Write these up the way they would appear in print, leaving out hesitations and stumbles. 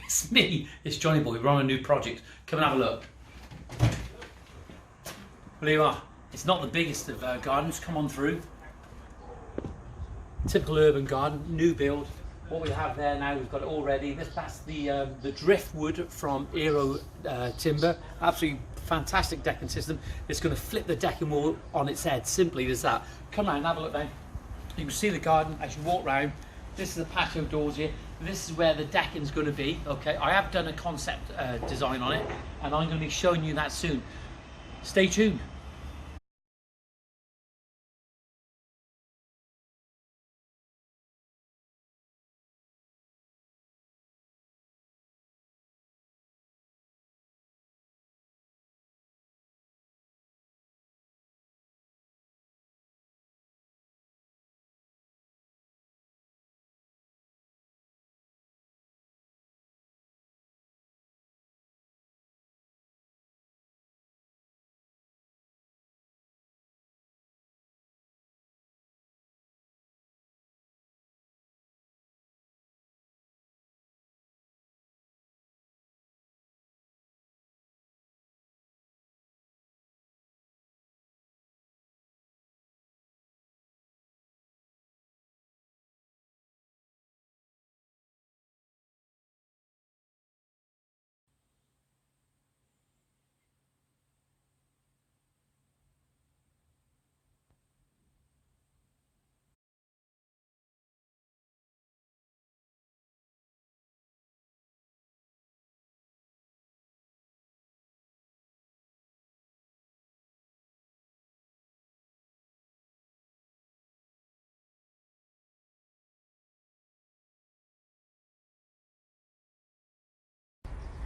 It's me, it's Johnyboy. We're on a new project. Come and have a look. Well, here you are. It's not the biggest of gardens. Come on through. Typical urban garden, new build. What we have there now, we've got it all ready. That's the driftwood from Iro timber. Absolutely fantastic decking system. It's going to flip the decking wall on its head. Simply as that. Come round and have a look then. You can see the garden as you walk round. This is the patio doors here. This is where the decking's going to be. Okay, I have done a concept design on it, and I'm going to be showing you that soon. Stay tuned.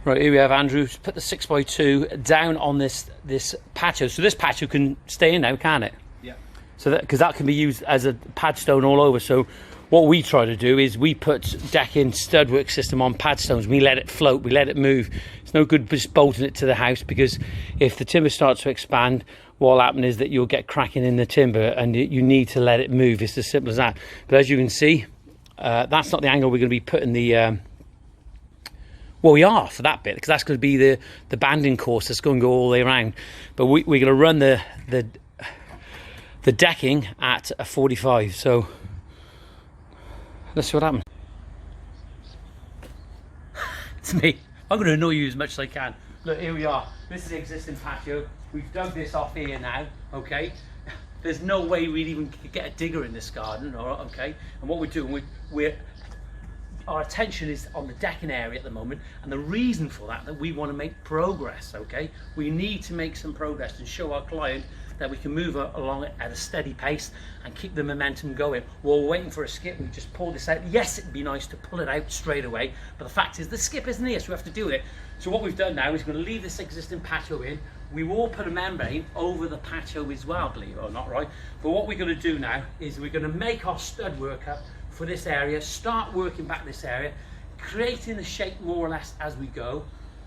Right, here we have Andrew put the 6x2 down on this patio. So this patio can stay in now, can't it? Yeah. So that, because that can be used as a pad stone all over. So what we try to do is we put decking stud work system on pad stones. We let it float, we let it move. It's no good just bolting it to the house, because if the timber starts to expand, what'll happen is that you'll get cracking in the timber, and you need to let it move. It's as simple as that. But as you can see, that's not the angle we're going to be putting the well, we are for that bit, because that's going to be the banding course that's going to go all the way around. But we're going to run the decking at a 45. So let's see what happens. It's me. I'm going to annoy you as much as I can. Look, here we are. This is the existing patio. We've dug this off here now. Okay. There's no way we'd even get a digger in this garden. All right, okay. And what we're doing, our attention is on the decking area at the moment, and the reason for that we want to make progress. Okay, we need to make some progress and show our client that we can move along at a steady pace and keep the momentum going. While we're waiting for a skip, we just pull this out. Yes, it'd be nice to pull it out straight away, but the fact is the skip isn't here, so we have to do it. So what we've done now is we're going to leave this existing patio in. We will put a membrane over the patio as well, believe it or not, right? But what we're going to do now is we're going to make our stud work up for this area, start working back this area, creating the shape more or less as we go.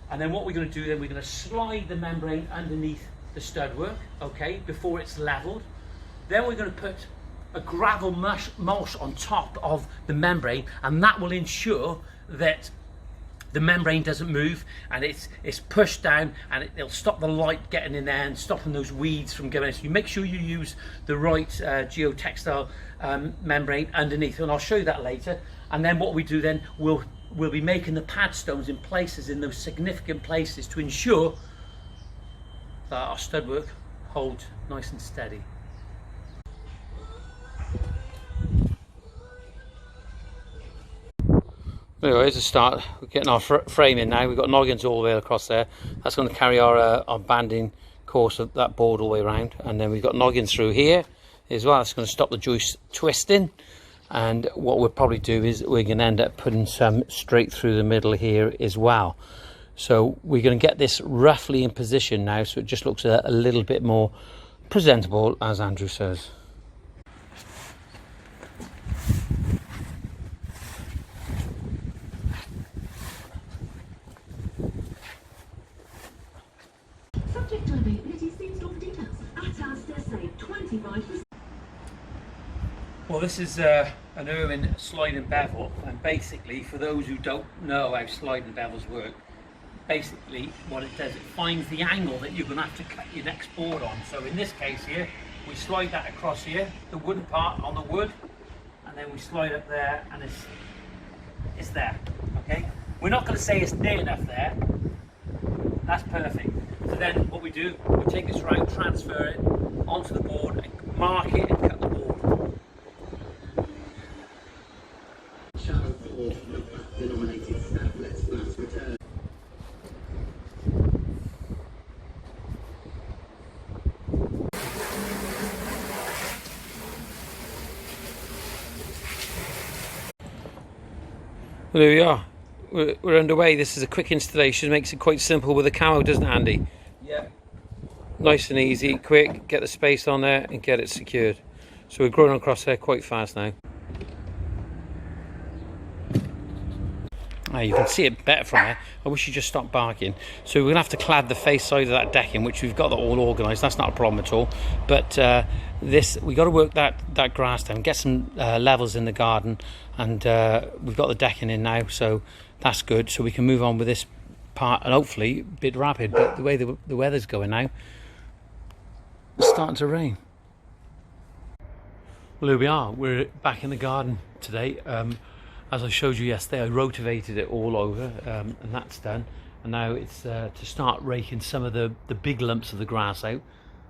And then what we're going to do then, we're going to slide the membrane underneath the stud work, okay, before it's leveled. Then we're going to put a gravel mulch on top of the membrane, and that will ensure that the membrane doesn't move, and it's pushed down, and it'll stop the light getting in there and stopping those weeds from going in. So you make sure you use the right geotextile membrane underneath, and I'll show you that later. And then what we do then, we'll be making the pad stones in places, in those significant places, to ensure that our stud work holds nice and steady. Anyway, here's a start. We're getting our frame in now. We've got noggins all the way across there. That's going to carry our banding course of that board all the way around. And then we've got noggins through here as well. That's going to stop the joist twisting. And what we'll probably do is we're going to end up putting some straight through the middle here as well. So we're going to get this roughly in position now, so it just looks a little bit more presentable, as Andrew says. Subject to availability, see store for details. At our say 25%. Well, this is an Irwin slide and bevel, and basically, for those who don't know how slide and bevels work, basically what it does, it finds the angle that you're going to have to cut your next board on. So in this case here, we slide that across here, the wooden part on the wood, and then we slide up there, and it's there. Okay, we're not going to say it's near enough there. That's perfect. So then what we do, we take this round, transfer it onto the board, and mark it and cut the board. Well, there we are. We're underway. This is a quick installation. Makes it quite simple with a camo, doesn't it, Andy? Yeah. Nice and easy, quick. Get the space on there and get it secured. So we're growing across there quite fast now. You can see it better from here. I wish you just stopped barking. So we're going to have to clad the face side of that decking, which we've got that all organised. That's not a problem at all. But we got to work that grass down, get some levels in the garden, and we've got the decking in now, so that's good. So we can move on with this part, and hopefully a bit rapid. But the way the weather's going now, it's starting to rain. Well, here we are. We're back in the garden today. As I showed you yesterday, I rotavated it all over, and that's done. And now it's to start raking some of the big lumps of the grass out,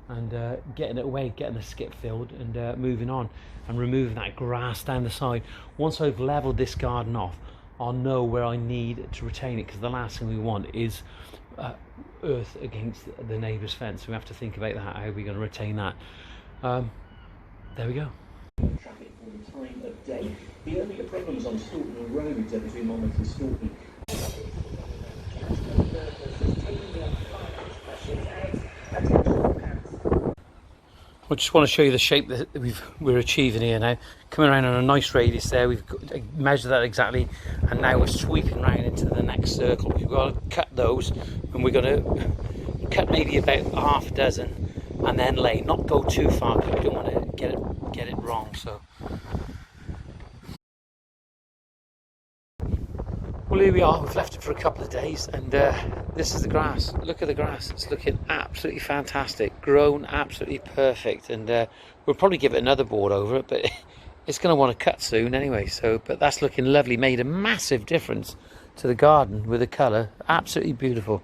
and getting it away, getting the skip filled, and moving on, and removing that grass down the side. Once I've levelled this garden off, I'll know where I need to retain it, because the last thing we want is earth against the neighbour's fence. We have to think about that, how we're going to retain that. There we go. Traffic for the time of day. The earlier problems on Stalton Road between Monmouth and Stalton. I just want to show you the shape that we're achieving here now. Coming around on a nice radius there, we've measured that exactly, and now we're sweeping round into the next circle. We've got to cut those, and we're going to cut maybe about half a dozen, and then lay. Not go too far, because we don't want to get it wrong. So. Well, here we are. We've left it for a couple of days, and this is the grass. Look at the grass. It's looking absolutely fantastic. Grown absolutely perfect, and we'll probably give it another board over it, but it's going to want to cut soon anyway. So, but that's looking lovely. Made a massive difference to the garden with the colour. Absolutely beautiful.